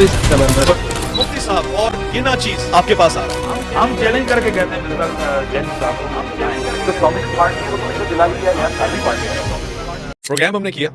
26 नवंबर। मुफ्ती साहब और ये ना चीज आपके पास आ रहा है। हम चैलेंज करके कहते हैं मिर्जा जैन साहब को, हम चैलेंज तो कम्युनिस्ट पार्टी को तो दिला दिया या सारी पार्टी। प्रोग्राम हमने किया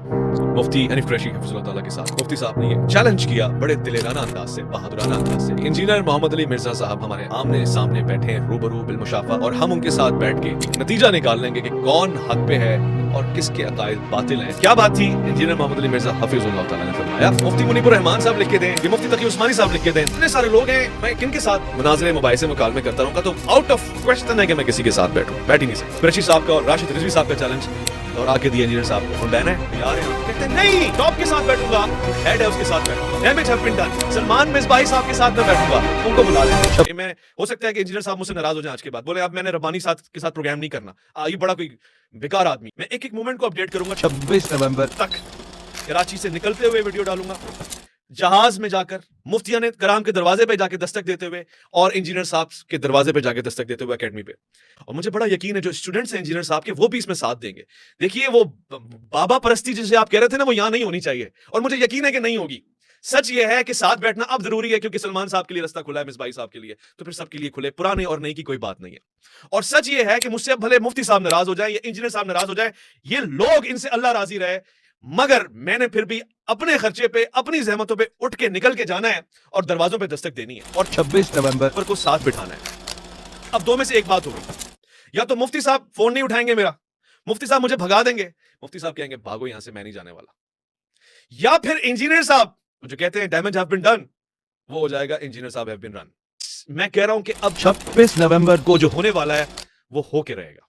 मुफ्ती हनीफ कुरैशी हफिजुल्लाह ताला के साथ। मुफ्ती साहब ने ये चैलेंज किया बड़े दिलेराना अंदाज से, बहादुराना अंदाज से। इंजीनियर मोहम्मद अली मिर्जा साहब हमारे आमने सामने बैठे हैं, रूबरू बिलमुशाफा, और हम उनके साथ बैठ के एक नतीजा निकाल लेंगे कि कौन हक पे है और किसके अकायद बातिल हैं। क्या बात थी इंजीनियर मोहम्मद अली मिर्जा हफिजुल्लाह ताला ने फरमाया, मुफ्ती मुनीबुर रहमान साहब लिख के दें, ये मुफ्ती तकी उस्मानी साहब लिख के दें, इतने सारे लोग हैं, मैं किनके साथ मुनाज़रे मुबाहिसे मुकालमे करता रहूंगा, तो आउट ऑफ क्वेश्चन है कि मैं किसी के साथ बैठ ही नहीं सकता। कुरैशी साहब का और राशिद रिजवी साहब का चैलेंज और आके दिया इंजीनियर साहब को, बैन है यार, कहते हैं नहीं टॉप के साथ बैठूंगा, हेड है उसके साथ बैठूंगा, damage have been done, Salman Misbahi साहब के साथ मैं बैठूंगा, उनको बुला लेंगे। मैं हो सकता है कि इंजीनियर साहब मुझसे नाराज हो जाए आज के बाद, बोले अब मैंने रब्बानी साहब के साथ प्रोग्राम नहीं करना, ये बड़ा कोई बेकार आदमी। मैं एक एक मोमेंट को अपडेट करूंगा। 26 नवंबर तक कराची से निकलते हुए वीडियो डालूंगा, जहाज में जाकर मुफ्तियाने कराम के दरवाजे पे जाके दस्तक देते हुए, और इंजीनियर साहब के दरवाजे पे जाके दस्तक देते हुए अकेडमी पे। और मुझे बड़ा यकीन है जो स्टूडेंट्स हैं इंजीनियर साहब के, वो भी इसमें साथ देंगे। देखिए वो बाबा परस्ती जिसे आप कह रहे थे ना, वो यहां नहीं होनी चाहिए, और मुझे यकीन है कि नहीं होगी। सच ये है कि साथ बैठना अब जरूरी है, क्योंकि सलमान साहब के लिए रास्ता खुला है, मिसबाही साहब के लिए, तो फिर सबके लिए खुले, पुराने और नई की कोई बात नहीं है। और सच ये है कि मुझसे अब भले मुफ्ती साहब नाराज हो जाए या इंजीनियर साहब नाराज हो जाए, ये लोग, इनसे अल्लाह राजी रहे, मगर मैंने फिर भी अपने खर्चे पे, अपनी जहमतों पे उठ के निकल के जाना है और दरवाजों पे दस्तक देनी है, और 26 नवंबर पर को साथ बिठाना है। अब दो में से एक बात होगी, या तो मुफ्ती साहब फोन नहीं उठाएंगे मेरा, मुफ्ती साहब मुझे भगा देंगे, मुफ्ती साहब कहेंगे भागो यहां से, मैं नहीं जाने वाला, या फिर इंजीनियर साहब जो कहते हैं डैमेज हैव बीन डन, वो हो जाएगा इंजीनियर साहब हैव बीन रन। मैं कह रहा हूं कि अब 26 नवंबर को जो होने वाला है वो होके रहेगा,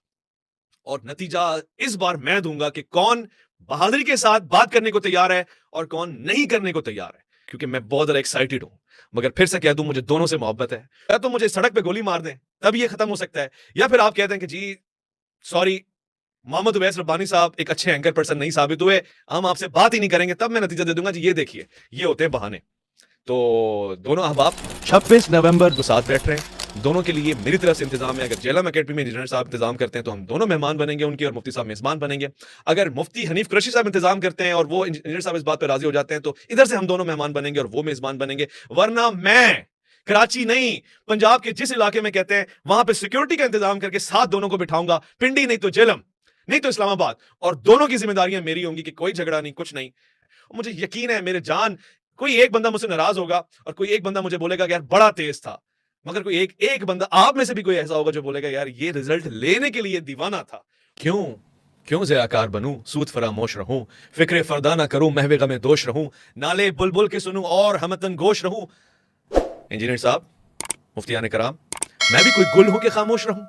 और नतीजा इस बार मैं दूंगा कि कौन बहादुरी के साथ बात करने को तैयार है और कौन नहीं करने को तैयार है, क्योंकि मैं बहुत ज्यादा एक्साइटेड हूं। मगर फिर से कह दूं, मुझे दोनों से मोहब्बत है, या तो मुझे सड़क पे गोली मार दें तब ये खत्म हो सकता है, या फिर आप कहते हैं कि जी सॉरी मोहम्मद उवैस रब्बानी साहब एक अच्छे एंकर पर्सन नहीं साबित हुए, हम आपसे बात ही नहीं करेंगे, तब मैं नतीजा दे दूंगा जी ये देखिए ये होते हैं बहाने। तो दोनों अहबाब 26 नवंबर तो साथ बैठ रहे हैं, दोनों के लिए मेरी तरफ से इंतजाम है। अगर जेलम अकेडमी में इंजीनियर साहब इंतजाम करते हैं तो हम दोनों मेहमान बनेंगे उनके, और मुफ्ती साहब मेजबान बनेंगे। अगर मुफ्ती हनीफ कुरैशी साहब इंतजाम करते हैं और वो इंजीनियर साहब इस बात पर राजी हो जाते हैं, तो इधर से हम दोनों मेहमान बनेंगे और वो मेजबान बनेंगे। वरना मैं कराची नहीं, पंजाब के जिस इलाके में कहते हैं वहां पे सिक्योरिटी का इंतजाम करके साथ दोनों को बिठाऊंगा, पिंडी नहीं तो जेलम नहीं तो इस्लामाबाद, और दोनों की जिम्मेदारियां मेरी होंगी कि कोई झगड़ा नहीं, कुछ नहीं। मुझे यकीन है मेरे जान, कोई एक बंदा मुझसे नाराज होगा और कोई एक बंदा मुझे बोलेगा कि यार बड़ा तेज था, मगर कोई एक बंदा आप में से भी कोई ऐसा होगा जो बोलेगा यार ये रिजल्ट लेने के लिए दीवाना था। क्यों ज़ियाकार बनूं, सूद फरामोश रहूं, फिक्रे फरदा ना करूं, महवे गमे दोष रहूं, नाले बुलबुल के सुनूं और हमतन गोश रहूं। इंजीनियर साहब, मुफ्तियान कराम, मैं भी कोई गुल हूं कि खामोश रहूं?